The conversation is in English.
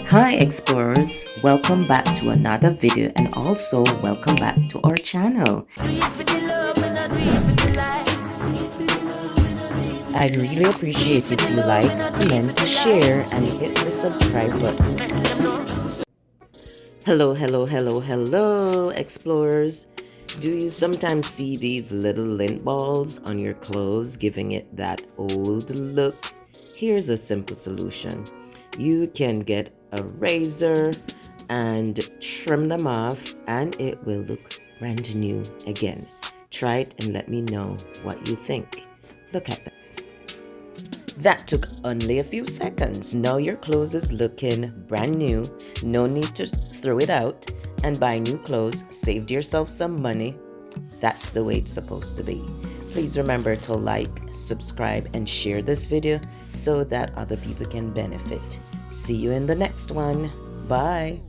Hi explorers, welcome back to another video and also welcome back to our channel. I'd really appreciate if you like, comment, share and hit the subscribe button. Hello explorers. Do you sometimes see these little lint balls on your clothes giving it that old look? Here's a simple solution. You can get a razor and trim them off and it will look brand new again. Try it and let me know what you think. Look at that. That took only a few seconds. Now your clothes is looking brand new. No need to throw it out and buy new clothes. Saved yourself some money. That's the way it's supposed to be. Please remember to like, subscribe, and share this video so that other people can benefit. See you in the next one. Bye.